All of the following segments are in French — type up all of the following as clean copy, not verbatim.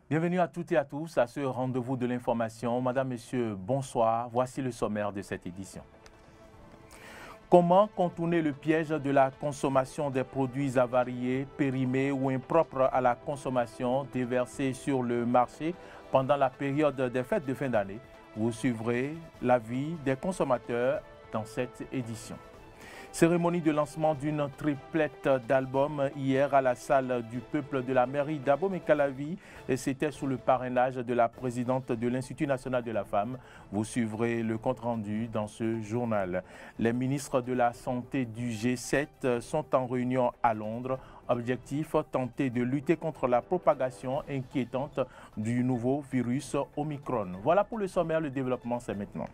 Bienvenue à toutes et à tous à ce rendez-vous de l'information. Madame, Monsieur, bonsoir. Voici le sommaire de cette édition. Comment contourner le piège de la consommation des produits avariés, périmés ou impropres à la consommation déversés sur le marché pendant la période des fêtes de fin d'année? Vous suivrez l'avis des consommateurs dans cette édition. Cérémonie de lancement d'une triplette d'albums hier à la salle du peuple de la mairie d'Abomey-Calavi. C'était sous le parrainage de la présidente de l'Institut national de la femme. Vous suivrez le compte-rendu dans ce journal. Les ministres de la Santé du G7 sont en réunion à Londres. Objectif, tenter de lutter contre la propagation inquiétante du nouveau virus Omicron. Voilà pour le sommaire, le développement c'est maintenant.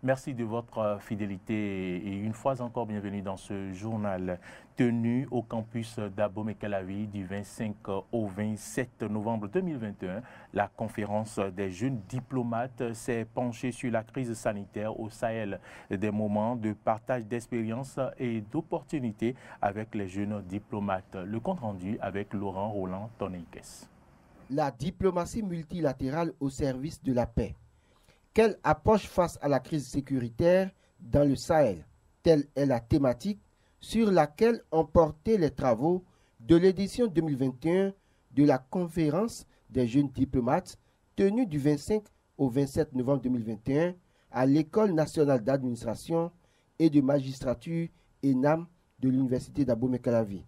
Merci de votre fidélité et une fois encore bienvenue dans ce journal tenu au campus d'Abomey-Calavi du 25 au 27 novembre 2021. La conférence des jeunes diplomates s'est penchée sur la crise sanitaire au Sahel, des moments de partage d'expériences et d'opportunités avec les jeunes diplomates. Le compte rendu avec Laurent Roland Tonneikes. La diplomatie multilatérale au service de la paix. Quelle approche face à la crise sécuritaire dans le Sahel? Telle est la thématique sur laquelle ont porté les travaux de l'édition 2021 de la conférence des jeunes diplomates tenue du 25 au 27 novembre 2021 à l'École nationale d'administration et de magistrature ENAM de l'Université d'Abomey-Calavi.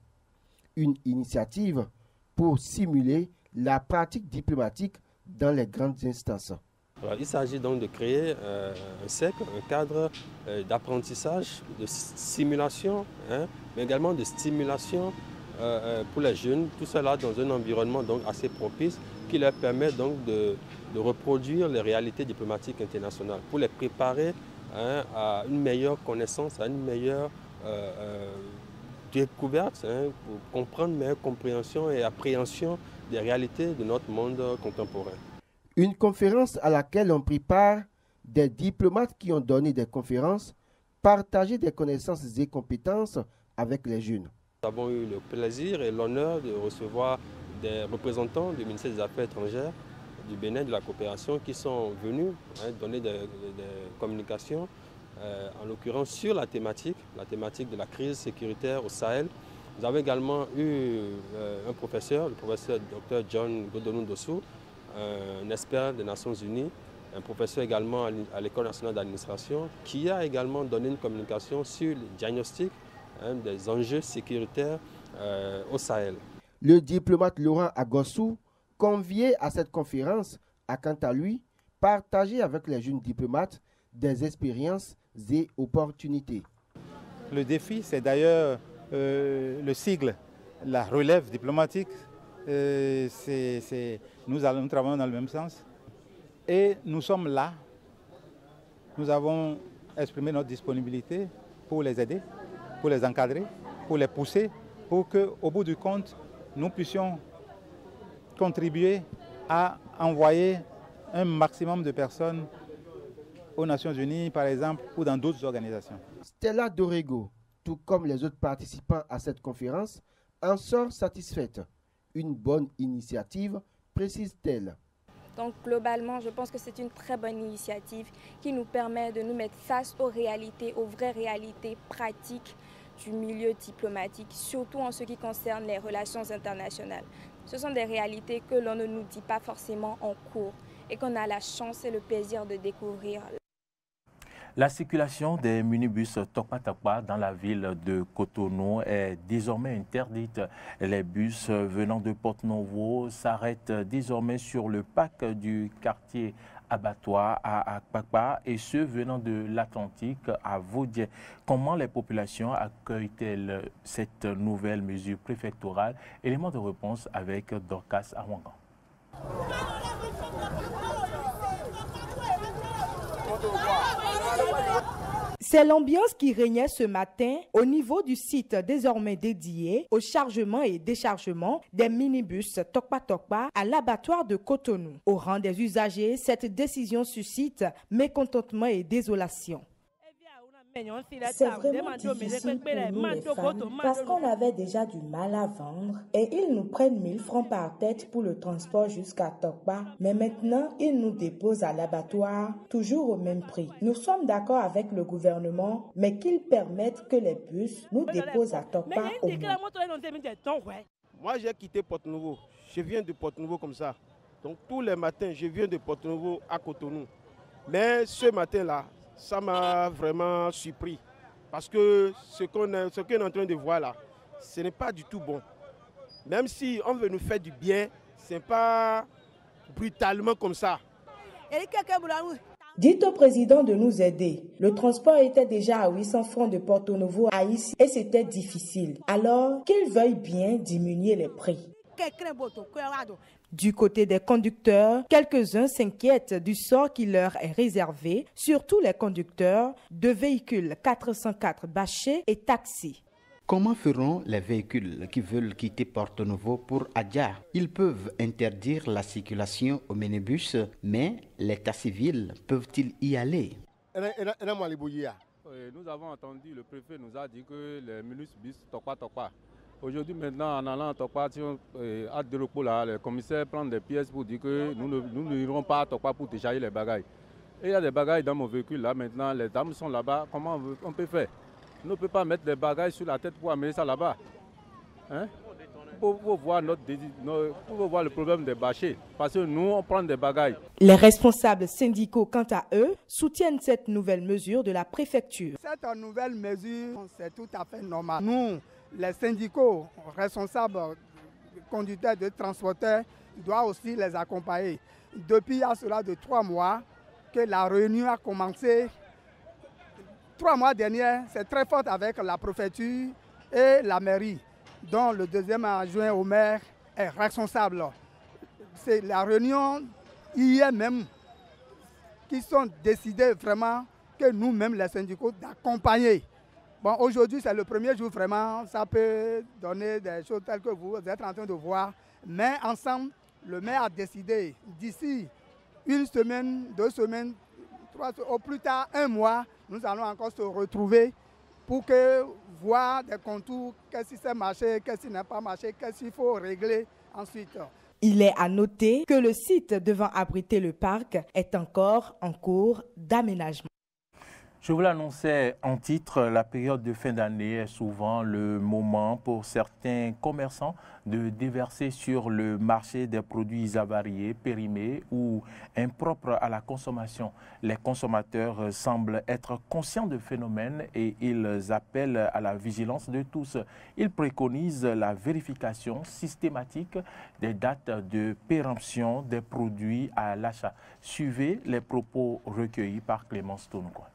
Une initiative pour simuler la pratique diplomatique dans les grandes instances. Alors, il s'agit donc de créer un cercle, un cadre d'apprentissage, de simulation, mais également de stimulation pour les jeunes, tout cela dans un environnement donc assez propice qui leur permet donc de reproduire les réalités diplomatiques internationales, pour les préparer à une meilleure connaissance, à une meilleure découverte, pour comprendre une meilleure compréhension et appréhension des réalités de notre monde contemporain. Une conférence à laquelle ont pris part des diplomates qui ont donné des conférences, partagé des connaissances et compétences avec les jeunes. Nous avons eu le plaisir et l'honneur de recevoir des représentants du ministère des Affaires étrangères, du Bénin, de la coopération, qui sont venus donner des communications, en l'occurrence sur la thématique de la crise sécuritaire au Sahel. Nous avons également eu un professeur, le professeur Dr John Godonou-Dossou, un expert des Nations Unies, un professeur également à l'École nationale d'administration, qui a également donné une communication sur le diagnostic des enjeux sécuritaires au Sahel. Le diplomate Laurent Agossou, convié à cette conférence, a quant à lui partagé avec les jeunes diplomates des expériences et opportunités. Le défi, c'est d'ailleurs le sigle, la relève diplomatique. Nous travaillons dans le même sens et nous sommes là. Nous avons exprimé notre disponibilité pour les aider, pour les encadrer, pour les pousser, pour qu'au bout du compte, nous puissions contribuer à envoyer un maximum de personnes aux Nations Unies, par exemple, ou dans d'autres organisations. Stella Dorego, tout comme les autres participants à cette conférence, en sort satisfaite. Une bonne initiative, précise-t-elle. Donc globalement, je pense que c'est une très bonne initiative qui nous permet de nous mettre face aux réalités, aux vraies réalités pratiques du milieu diplomatique, surtout en ce qui concerne les relations internationales. Ce sont des réalités que l'on ne nous dit pas forcément en cours et qu'on a la chance et le plaisir de découvrir. La circulation des minibus Tokpa dans la ville de Cotonou est désormais interdite. Les bus venant de Porto-Novo s'arrêtent désormais sur le parc du quartier Abattoir à Akpakpa et ceux venant de l'Atlantique à Vaudier. Comment les populations accueillent-elles cette nouvelle mesure préfectorale? Élément de réponse avec Dorcas Awangan. C'est l'ambiance qui régnait ce matin au niveau du site désormais dédié au chargement et déchargement des minibus Tokpa à l'abattoir de Cotonou. Au rang des usagers, cette décision suscite mécontentement et désolation. C'est vraiment difficile pour nous les femmes parce qu'on avait déjà du mal à vendre et ils nous prennent 1000 francs par tête pour le transport jusqu'à Tokpa. Mais maintenant, ils nous déposent à l'abattoir, toujours au même prix. Nous sommes d'accord avec le gouvernement, mais qu'ils permettent que les bus nous déposent à Tokpa au moins. Moi, j'ai quitté Porto-Novo. Je viens de Porto-Novo comme ça. Donc tous les matins, je viens de Porto-Novo à Cotonou. Mais ce matin-là, ça m'a vraiment surpris. Parce que ce qu'on est en train de voir là, ce n'est pas du tout bon. Même si on veut nous faire du bien, ce n'est pas brutalement comme ça. Dites au président de nous aider. Le transport était déjà à 800 francs de Porto-Novo à ici et c'était difficile. Alors qu'il veuille bien diminuer les prix. Du côté des conducteurs, quelques-uns s'inquiètent du sort qui leur est réservé, surtout les conducteurs de véhicules 404 bâchés et taxis. Comment feront les véhicules qui veulent quitter Porto-Novo pour Adja? Ils peuvent interdire la circulation aux minibus, mais l'état civil peuvent-ils y aller? Nous avons entendu, le préfet nous a dit que les minibus Tokpa. Aujourd'hui, maintenant, en allant à Tokpa, à Deloko, le commissaire prend des pièces pour dire que nous n'irons pas à Tokpa pour décharger les bagages. Et il y a des bagages dans mon véhicule là maintenant, les dames sont là-bas, comment on peut faire? On ne peut pas mettre des bagages sur la tête pour amener ça là-bas. Hein? Pour voir le problème des bâchés. Parce que nous, on prend des bagages. Les responsables syndicaux, quant à eux, soutiennent cette nouvelle mesure de la préfecture. Cette nouvelle mesure, c'est tout à fait normal. Nous, les syndicaux responsables, conducteurs de transporteurs, doivent aussi les accompagner. Depuis cela de 3 mois que la réunion a commencé. 3 mois derniers, c'est très fort avec la préfecture et la mairie, dont le deuxième adjoint au maire est responsable. C'est la réunion hier même qui sont décidés vraiment que nous-mêmes, les syndicats, d'accompagner. Bon, aujourd'hui, c'est le premier jour vraiment, ça peut donner des choses telles que vous êtes en train de voir. Mais ensemble, le maire a décidé d'ici 1 semaine, 2 semaines, 3 semaines, au plus tard 1 mois, nous allons encore se retrouver pour voir des contours, qu'est-ce qui s'est marché, qu'est-ce qui n'a pas marché, qu'est-ce qu'il faut régler ensuite. Il est à noter que le site devant abriter le parc est encore en cours d'aménagement. Je vous l'annonçais en titre, la période de fin d'année est souvent le moment pour certains commerçants de déverser sur le marché des produits avariés, périmés ou impropres à la consommation. Les consommateurs semblent être conscients du phénomène et ils appellent à la vigilance de tous. Ils préconisent la vérification systématique des dates de péremption des produits à l'achat. Suivez les propos recueillis par Clémence Tounoukoua.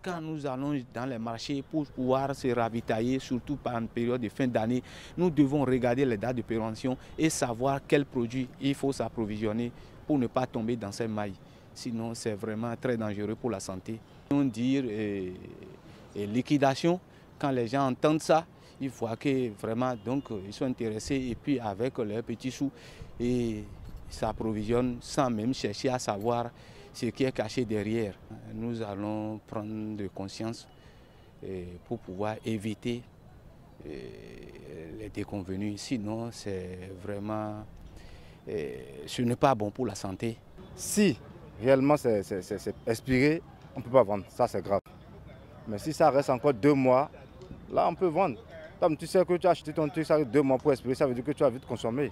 Quand nous allons dans les marchés pour pouvoir se ravitailler, surtout par une période de fin d'année, nous devons regarder les dates de péremption et savoir quels produits il faut s'approvisionner pour ne pas tomber dans ces mailles. Sinon, c'est vraiment très dangereux pour la santé. On dit liquidation, quand les gens entendent ça, il faut que vraiment ils sont intéressés et puis avec leurs petits sous, et s'approvisionnent sans même chercher à savoir ce qui est caché derrière. Nous allons prendre de conscience pour pouvoir éviter les déconvenus. Sinon, c'est vraiment, ce n'est pas bon pour la santé. Si réellement c'est expiré, on ne peut pas vendre. Ça, c'est grave. Mais si ça reste encore 2 mois, là, on peut vendre. Comme tu sais que tu as acheté ton truc, ça reste 2 mois pour expirer, ça veut dire que tu as vite consommé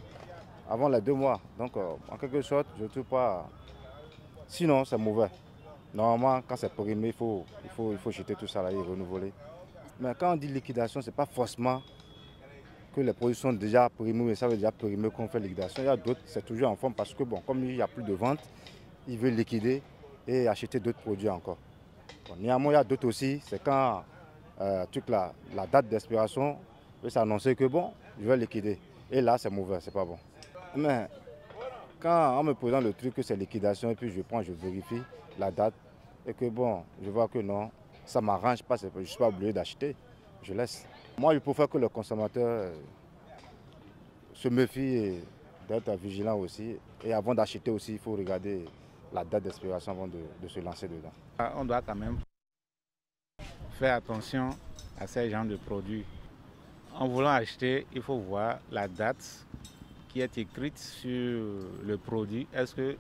avant les 2 mois. Donc, en quelque sorte, je ne trouve pas. Sinon, c'est mauvais. Normalement, quand c'est périmé, il faut jeter tout ça là et renouveler. Mais quand on dit liquidation, ce n'est pas forcément que les produits sont déjà périmés, mais ça veut déjà périmer qu'on fait liquidation. Il y a d'autres, c'est toujours en forme parce que, bon, comme il n'y a plus de vente, ils veulent liquider et acheter d'autres produits encore. Bon, néanmoins, il y a d'autres aussi, c'est quand la date d'expiration peut s'annoncer que, bon, je vais liquider. Et là, c'est mauvais, c'est pas bon. Mais quand on me présente le truc que c'est liquidation et puis je prends, je vérifie la date et que bon, je vois que non, ça ne m'arrange pas, je ne suis pas obligé d'acheter, je laisse. Moi, je préfère que le consommateur se méfie et d'être vigilant aussi. Et avant d'acheter aussi, il faut regarder la date d'expiration avant de se lancer dedans. On doit quand même faire attention à ces genres de produits. En voulant acheter, il faut voir la date qui est écrite sur le produit. Est-ce que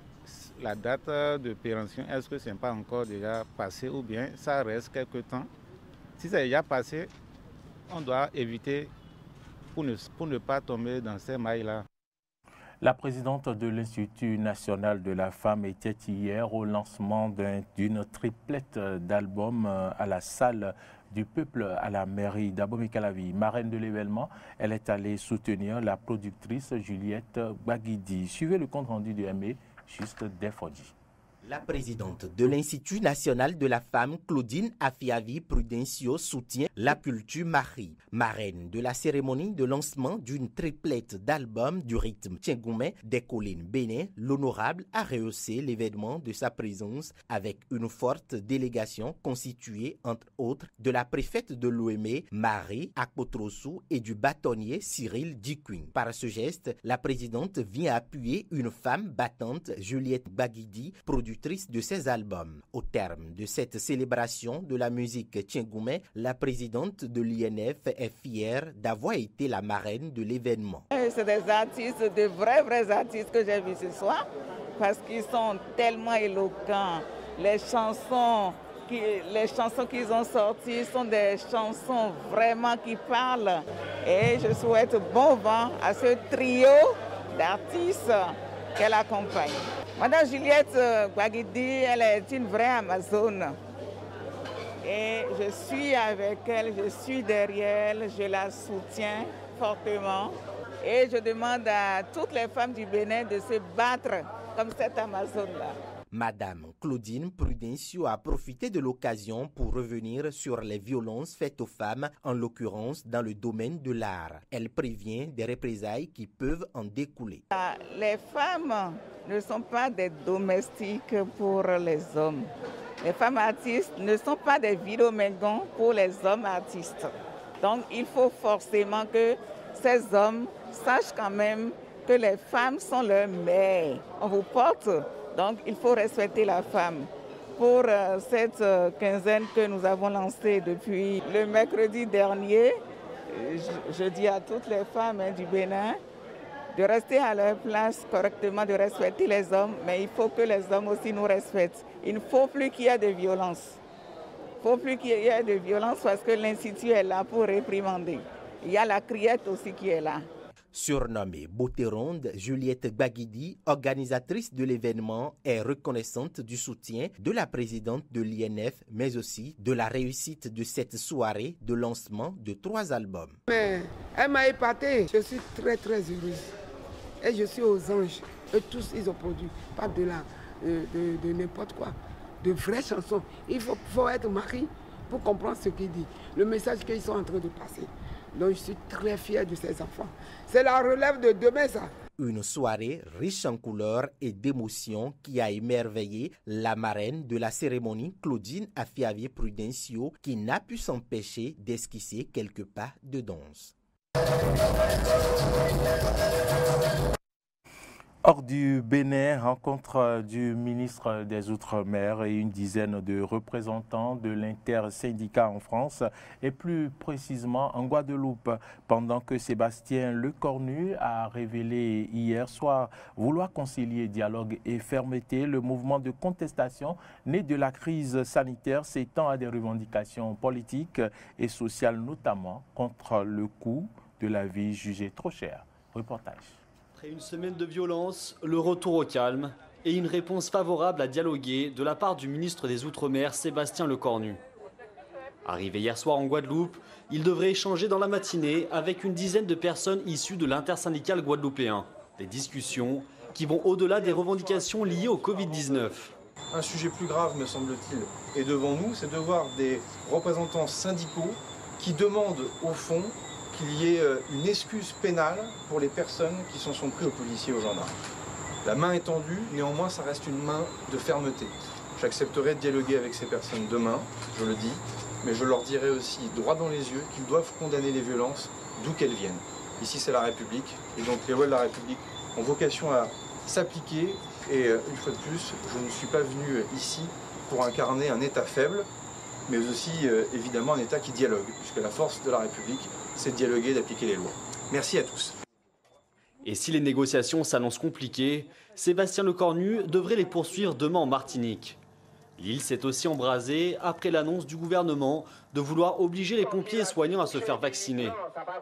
la date de péremption, est-ce que ce n'est pas encore déjà passé ou bien ça reste quelque temps? Si c'est déjà passé, on doit éviter pour ne pas tomber dans ces mailles-là. La présidente de l'Institut national de la femme était hier au lancement d'une triplette d'albums à la salle du peuple à la mairie d'Abomey-Calavi. Marraine de l'événement, elle est allée soutenir la productrice Juliette Baguidi. Suivez le compte rendu du ME, juste d'Efodi. La présidente de l'Institut national de la femme, Claudine Afiavi Prudencio, soutient la culture Marie. Marraine de la cérémonie de lancement d'une triplette d'albums du rythme Tchengoumé des collines Bénin, l'honorable a rehaussé l'événement de sa présence avec une forte délégation constituée entre autres de la préfète de l'OME, Marie Akpotrosu, et du bâtonnier Cyril Dikwin. Par ce geste, la présidente vient appuyer une femme battante, Juliette Baguidi, productrice de ses albums. Au terme de cette célébration de la musique Tchengoumé, la présidente de l'INF est fière d'avoir été la marraine de l'événement. C'est des artistes, de vrais artistes que j'ai vus ce soir, parce qu'ils sont tellement éloquents. Les chansons qu'ils ont sorties sont des chansons vraiment qui parlent. Et je souhaite bon vent à ce trio d'artistes qu'elle accompagne. Madame Juliette Baguidi, elle est une vraie Amazone. Et je suis avec elle, je suis derrière elle, je la soutiens fortement. Et je demande à toutes les femmes du Bénin de se battre comme cette Amazone-là. Madame Claudine Prudencio a profité de l'occasion pour revenir sur les violences faites aux femmes, en l'occurrence dans le domaine de l'art. Elle prévient des représailles qui peuvent en découler. Les femmes ne sont pas des domestiques pour les hommes. Les femmes artistes ne sont pas des vidéomégons pour les hommes artistes. Donc il faut forcément que ces hommes sachent quand même que les femmes sont leurs mères. On vous porte. Donc, il faut respecter la femme. Pour cette quinzaine que nous avons lancée depuis le mercredi dernier, je dis à toutes les femmes du Bénin de rester à leur place correctement, de respecter les hommes, mais il faut que les hommes aussi nous respectent. Il ne faut plus qu'il y ait de violence. Il ne faut plus qu'il y ait de violence parce que l'Institut est là pour réprimander. Il y a la criette aussi qui est là. Surnommée Beauté Ronde, Juliette Baguidi, organisatrice de l'événement, est reconnaissante du soutien de la présidente de l'INF, mais aussi de la réussite de cette soirée de lancement de 3 albums. Mais elle m'a épatée. Je suis très heureuse. Et je suis aux anges. Et tous, ils ont produit. Pas de n'importe quoi. De vraies chansons. Il faut être mari pour comprendre ce qu'il dit. Le message qu'ils sont en train de passer. Donc je suis très fier de ces enfants. C'est la relève de demain, ça. Une soirée riche en couleurs et d'émotions qui a émerveillé la marraine de la cérémonie, Claudine Afiavi Prudencio, qui n'a pu s'empêcher d'esquisser quelques pas de danse. Hors du Bénin, rencontre du ministre des Outre-mer et une dizaine de représentants de l'intersyndicat en France et plus précisément en Guadeloupe, pendant que Sébastien Lecornu a révélé hier soir vouloir concilier dialogue et fermeté. Le mouvement de contestation né de la crise sanitaire s'étend à des revendications politiques et sociales, notamment contre le coût de la vie jugée trop cher. Reportage. Après une semaine de violence, le retour au calme et une réponse favorable à dialoguer de la part du ministre des Outre-mer, Sébastien Lecornu. Arrivé hier soir en Guadeloupe, il devrait échanger dans la matinée avec une dizaine de personnes issues de l'intersyndical guadeloupéen. Des discussions qui vont au-delà des revendications liées au Covid-19. Un sujet plus grave, me semble-t-il, est devant nous, c'est de voir des représentants syndicaux qui demandent au fond qu'il y ait une excuse pénale pour les personnes qui s'en sont pris aux policiers et aux gendarmes. La main est tendue, néanmoins ça reste une main de fermeté. J'accepterai de dialoguer avec ces personnes demain, je le dis, mais je leur dirai aussi droit dans les yeux qu'ils doivent condamner les violences d'où qu'elles viennent. Ici c'est la République, et donc les lois de la République ont vocation à s'appliquer, et une fois de plus, je ne suis pas venu ici pour incarner un État faible. mais aussi évidemment un État qui dialogue, puisque la force de la République, c'est de dialoguer et d'appliquer les lois. Merci à tous. Et si les négociations s'annoncent compliquées, Sébastien Lecornu devrait les poursuivre demain en Martinique. L'île s'est aussi embrasée après l'annonce du gouvernement de vouloir obliger les pompiers et soignants à se faire vacciner.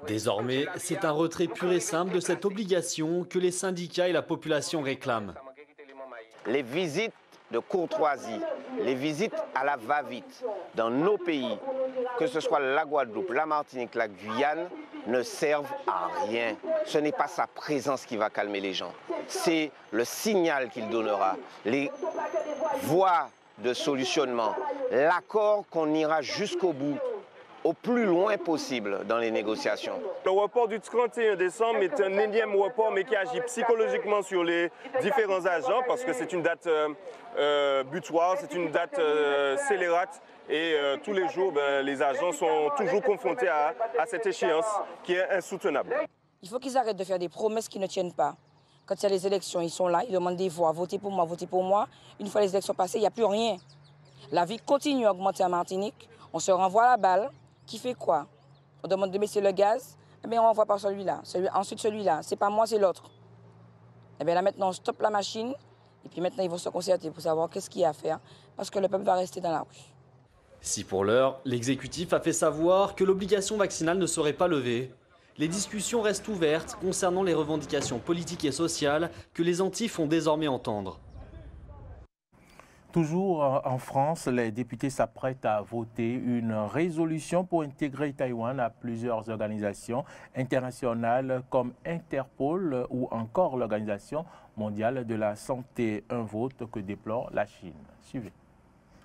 Désormais, c'est un retrait pur et simple de cette obligation que les syndicats et la population réclament. Les visites de courtoisie, les visites à la va-vite dans nos pays, que ce soit la Guadeloupe, la Martinique, la Guyane, ne servent à rien. Ce n'est pas sa présence qui va calmer les gens. C'est le signal qu'il donnera, les voies de solutionnement, l'accord qu'on ira jusqu'au bout, au plus loin possible dans les négociations. Le report du 31 décembre est un énième report, mais qui agit psychologiquement sur les différents agents, parce que c'est une date butoir, c'est une date scélérate, et tous les jours, les agents sont toujours confrontés à cette échéance qui est insoutenable. Il faut qu'ils arrêtent de faire des promesses qui ne tiennent pas. Quand il y a les élections, ils sont là, ils demandent des voix, votez pour moi, votez pour moi. Une fois les élections passées, il n'y a plus rien. La vie continue à augmenter en Martinique, on se renvoie la balle. Qui fait quoi? On demande de baisser le gaz, eh bien on renvoie par celui-là, ensuite celui-là. C'est pas moi, c'est l'autre. Eh bien là maintenant on stoppe la machine et puis maintenant ils vont se concerter pour savoir qu'est-ce qu'il y a à faire parce que le peuple va rester dans la rue. Si pour l'heure, l'exécutif a fait savoir que l'obligation vaccinale ne serait pas levée, les discussions restent ouvertes concernant les revendications politiques et sociales que les Antilles font désormais entendre. Toujours en France, les députés s'apprêtent à voter une résolution pour intégrer Taïwan à plusieurs organisations internationales comme Interpol ou encore l'Organisation mondiale de la santé. Un vote que déplore la Chine. Suivez.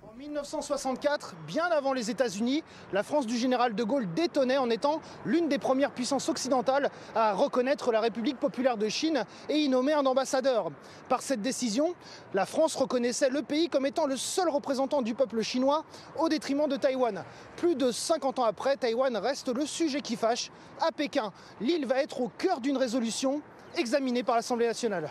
En 1964, bien avant les États-Unis, la France du général de Gaulle détonnait en étant l'une des premières puissances occidentales à reconnaître la République populaire de Chine et y nommer un ambassadeur. Par cette décision, la France reconnaissait le pays comme étant le seul représentant du peuple chinois au détriment de Taïwan. Plus de 50 ans après, Taïwan reste le sujet qui fâche. À Pékin, l'île va être au cœur d'une résolution examinée par l'Assemblée nationale.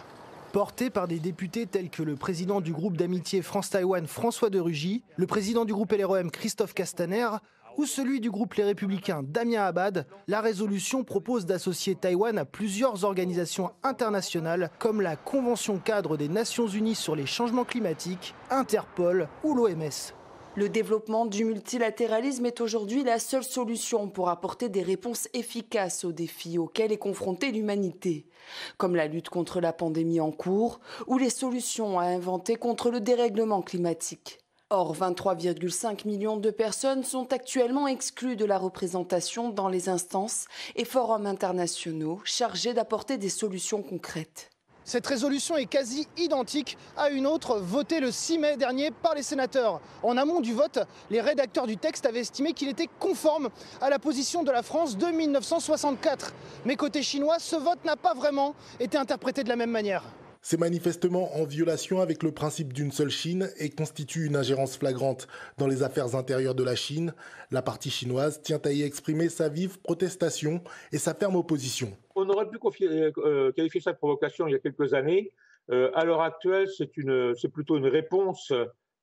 Porté par des députés tels que le président du groupe d'amitié France-Taïwan François de Rugy, le président du groupe LREM Christophe Castaner ou celui du groupe Les Républicains Damien Abad, la résolution propose d'associer Taïwan à plusieurs organisations internationales comme la Convention cadre des Nations Unies sur les changements climatiques, Interpol ou l'OMS. Le développement du multilatéralisme est aujourd'hui la seule solution pour apporter des réponses efficaces aux défis auxquels est confrontée l'humanité, comme la lutte contre la pandémie en cours ou les solutions à inventer contre le dérèglement climatique. Or, 23,5 millions de personnes sont actuellement exclues de la représentation dans les instances et forums internationaux chargés d'apporter des solutions concrètes. Cette résolution est quasi identique à une autre votée le 6 mai dernier par les sénateurs. En amont du vote, les rédacteurs du texte avaient estimé qu'il était conforme à la position de la France de 1964. Mais côté chinois, ce vote n'a pas vraiment été interprété de la même manière. C'est manifestement en violation avec le principe d'une seule Chine et constitue une ingérence flagrante dans les affaires intérieures de la Chine. La partie chinoise tient à y exprimer sa vive protestation et sa ferme opposition. On aurait pu qualifier ça de provocation il y a quelques années. À l'heure actuelle, c'est plutôt une réponse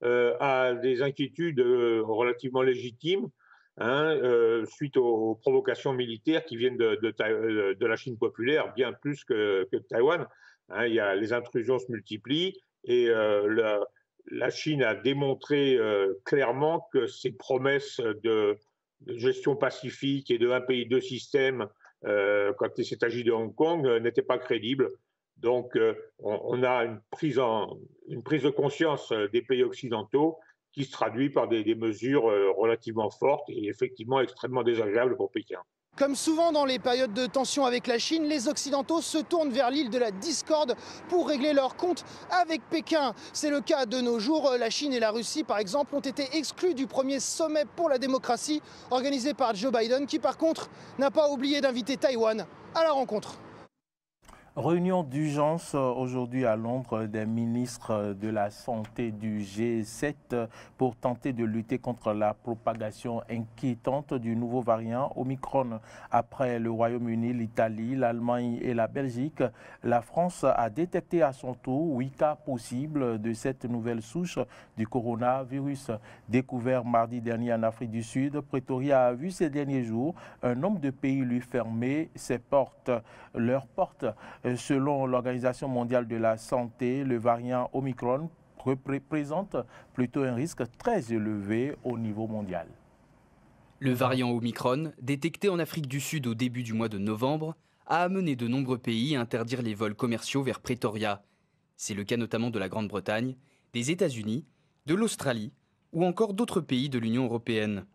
à des inquiétudes relativement légitimes suite aux provocations militaires qui viennent de la Chine populaire, bien plus que de Taïwan. Les intrusions se multiplient et la Chine a démontré clairement que ses promesses de gestion pacifique et de un pays, deux systèmes, quand il s'est agi de Hong Kong, n'étaient pas crédibles. Donc on a une prise de conscience des pays occidentaux qui se traduit par des mesures relativement fortes et effectivement extrêmement désagréables pour Pékin. Comme souvent dans les périodes de tension avec la Chine, les Occidentaux se tournent vers l'île de la discorde pour régler leurs comptes avec Pékin. C'est le cas de nos jours. La Chine et la Russie, par exemple, ont été exclus du premier sommet pour la démocratie organisé par Joe Biden, qui par contre n'a pas oublié d'inviter Taïwan à la rencontre. Réunion d'urgence aujourd'hui à Londres des ministres de la Santé du G7 pour tenter de lutter contre la propagation inquiétante du nouveau variant Omicron. Après le Royaume-Uni, l'Italie, l'Allemagne et la Belgique, la France a détecté à son tour 8 cas possibles de cette nouvelle souche du coronavirus. Découvert mardi dernier en Afrique du Sud, Pretoria a vu ces derniers jours un nombre de pays lui fermer leurs portes. Selon l'Organisation mondiale de la santé, le variant Omicron représente plutôt un risque très élevé au niveau mondial. Le variant Omicron, détecté en Afrique du Sud au début du mois de novembre, a amené de nombreux pays à interdire les vols commerciaux vers Pretoria. C'est le cas notamment de la Grande-Bretagne, des États-Unis, de l'Australie ou encore d'autres pays de l'Union européenne.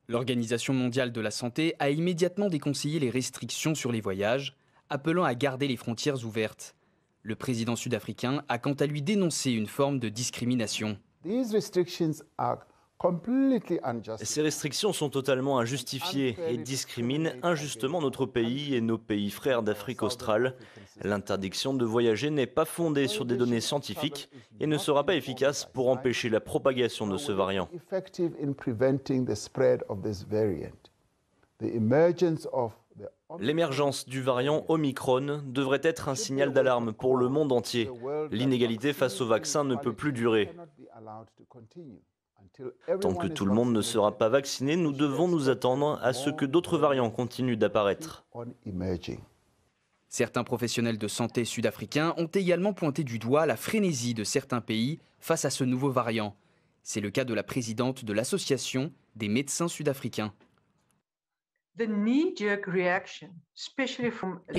L'Organisation mondiale de la santé a immédiatement déconseillé les restrictions sur les voyages, appelant à garder les frontières ouvertes. Le président sud-africain a quant à lui dénoncé une forme de discrimination. Ces restrictions sont totalement injustifiées et discriminent injustement notre pays et nos pays frères d'Afrique australe. L'interdiction de voyager n'est pas fondée sur des données scientifiques et ne sera pas efficace pour empêcher la propagation de ce variant. L'émergence du variant Omicron devrait être un signal d'alarme pour le monde entier. L'inégalité face au vaccin ne peut plus durer. Tant que tout le monde ne sera pas vacciné, nous devons nous attendre à ce que d'autres variants continuent d'apparaître. Certains professionnels de santé sud-africains ont également pointé du doigt la frénésie de certains pays face à ce nouveau variant. C'est le cas de la présidente de l'Association des médecins sud-africains. Les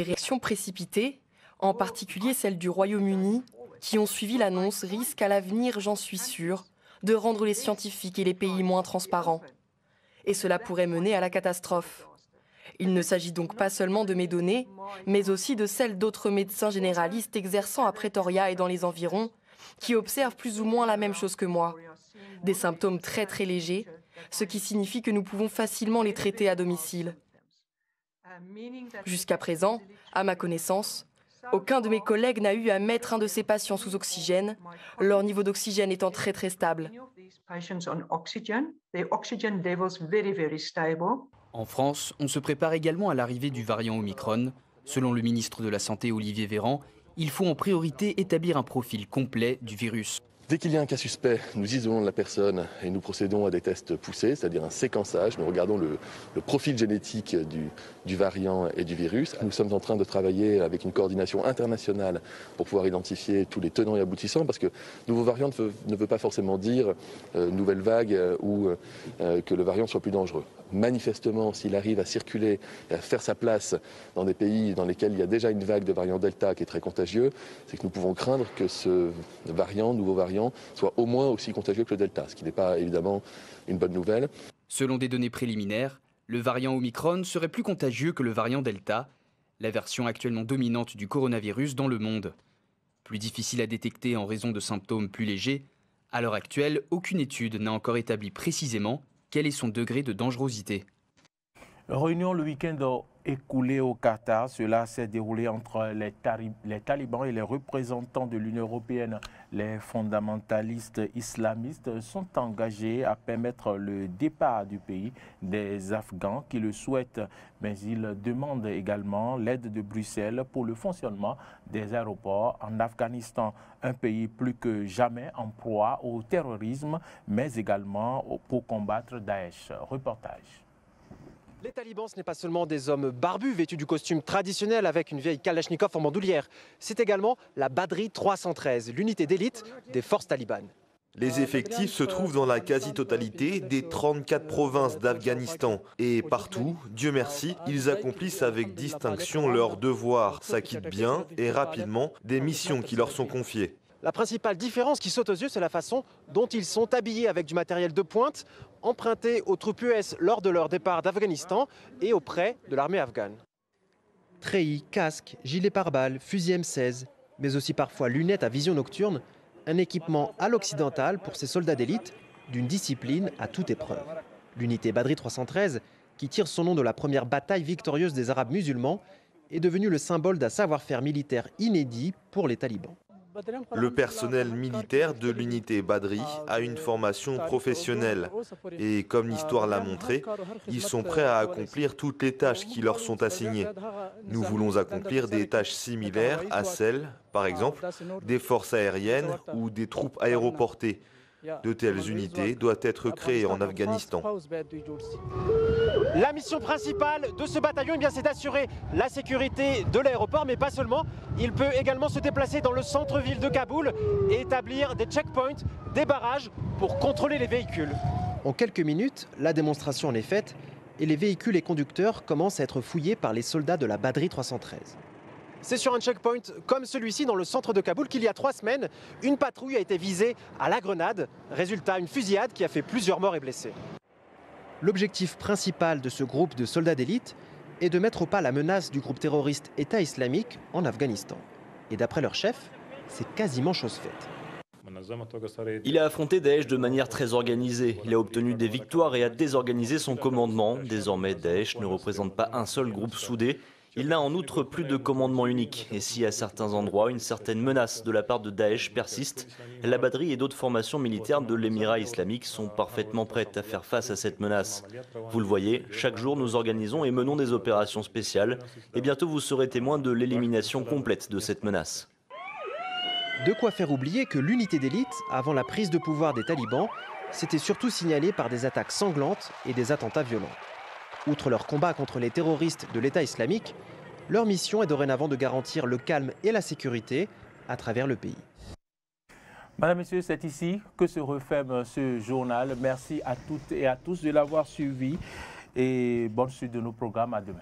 réactions précipitées, en particulier celles du Royaume-Uni, qui ont suivi l'annonce, risquent à l'avenir, j'en suis sûre, de rendre les scientifiques et les pays moins transparents. Et cela pourrait mener à la catastrophe. Il ne s'agit donc pas seulement de mes données, mais aussi de celles d'autres médecins généralistes exerçant à Pretoria et dans les environs, qui observent plus ou moins la même chose que moi. Des symptômes très très légers, ce qui signifie que nous pouvons facilement les traiter à domicile. Jusqu'à présent, à ma connaissance, aucun de mes collègues n'a eu à mettre un de ces patients sous oxygène, leur niveau d'oxygène étant très très stable. En France, on se prépare également à l'arrivée du variant Omicron. Selon le ministre de la Santé Olivier Véran, il faut en priorité établir un profil complet du virus. Dès qu'il y a un cas suspect, nous isolons la personne et nous procédons à des tests poussés, c'est-à-dire un séquençage. Nous regardons le profil génétique du variant et du virus. Nous sommes en train de travailler avec une coordination internationale pour pouvoir identifier tous les tenants et aboutissants, parce que nouveau variant ne veut pas forcément dire nouvelle vague ou que le variant soit plus dangereux. Manifestement, s'il arrive à circuler et à faire sa place dans des pays dans lesquels il y a déjà une vague de variant Delta qui est très contagieux, c'est que nous pouvons craindre que ce nouveau variant, soit au moins aussi contagieux que le Delta, ce qui n'est pas évidemment une bonne nouvelle. Selon des données préliminaires, le variant Omicron serait plus contagieux que le variant Delta, la version actuellement dominante du coronavirus dans le monde. Plus difficile à détecter en raison de symptômes plus légers, à l'heure actuelle, aucune étude n'a encore établi précisément quel est son degré de dangerosité. Réunion le week-end écoulé au Qatar. Cela s'est déroulé entre les talibans et les représentants de l'Union européenne. Les fondamentalistes islamistes sont engagés à permettre le départ du pays des Afghans qui le souhaitent. Mais ils demandent également l'aide de Bruxelles pour le fonctionnement des aéroports en Afghanistan. Un pays plus que jamais en proie au terrorisme, mais également pour combattre Daesh. Reportage. Les talibans, ce n'est pas seulement des hommes barbus vêtus du costume traditionnel avec une vieille kalachnikov en bandoulière. C'est également la Badri 313, l'unité d'élite des forces talibanes. Les effectifs se trouvent dans la quasi-totalité des 34 provinces d'Afghanistan. Et partout, Dieu merci, ils accomplissent avec distinction leurs devoirs, s'acquittent bien et rapidement des missions qui leur sont confiées. La principale différence qui saute aux yeux, c'est la façon dont ils sont habillés avec du matériel de pointe, emprunté aux troupes US lors de leur départ d'Afghanistan et auprès de l'armée afghane. Treillis, casque, gilet pare-balles, fusil M16, mais aussi parfois lunettes à vision nocturne, un équipement à l'occidental pour ces soldats d'élite d'une discipline à toute épreuve. L'unité Badri 313, qui tire son nom de la première bataille victorieuse des Arabes musulmans, est devenu le symbole d'un savoir-faire militaire inédit pour les talibans. Le personnel militaire de l'unité Badri a une formation professionnelle et comme l'histoire l'a montré, ils sont prêts à accomplir toutes les tâches qui leur sont assignées. Nous voulons accomplir des tâches similaires à celles, par exemple, des forces aériennes ou des troupes aéroportées. De telles unités doivent être créées en Afghanistan. La mission principale de ce bataillon, c'est d'assurer la sécurité de l'aéroport, mais pas seulement. Il peut également se déplacer dans le centre-ville de Kaboul et établir des checkpoints, des barrages pour contrôler les véhicules. En quelques minutes, la démonstration en est faite et les véhicules et conducteurs commencent à être fouillés par les soldats de la Badri 313. C'est sur un checkpoint comme celui-ci dans le centre de Kaboul qu'il y a 3 semaines, une patrouille a été visée à la grenade. Résultat, une fusillade qui a fait plusieurs morts et blessés. L'objectif principal de ce groupe de soldats d'élite est de mettre au pas la menace du groupe terroriste État islamique en Afghanistan. Et d'après leur chef, c'est quasiment chose faite. Il a affronté Daesh de manière très organisée. Il a obtenu des victoires et a désorganisé son commandement. Désormais, Daesh ne représente pas un seul groupe soudé. Il n'a en outre plus de commandement unique. Et si à certains endroits, une certaine menace de la part de Daesh persiste, la Badri et d'autres formations militaires de l'Émirat islamique sont parfaitement prêtes à faire face à cette menace. Vous le voyez, chaque jour nous organisons et menons des opérations spéciales. Et bientôt vous serez témoin de l'élimination complète de cette menace. De quoi faire oublier que l'unité d'élite, avant la prise de pouvoir des talibans, s'était surtout signalée par des attaques sanglantes et des attentats violents. Outre leur combat contre les terroristes de l'État islamique, leur mission est dorénavant de garantir le calme et la sécurité à travers le pays. Madame, Messieurs, c'est ici que se referme ce journal. Merci à toutes et à tous de l'avoir suivi et bonne suite de nos programmes. À demain.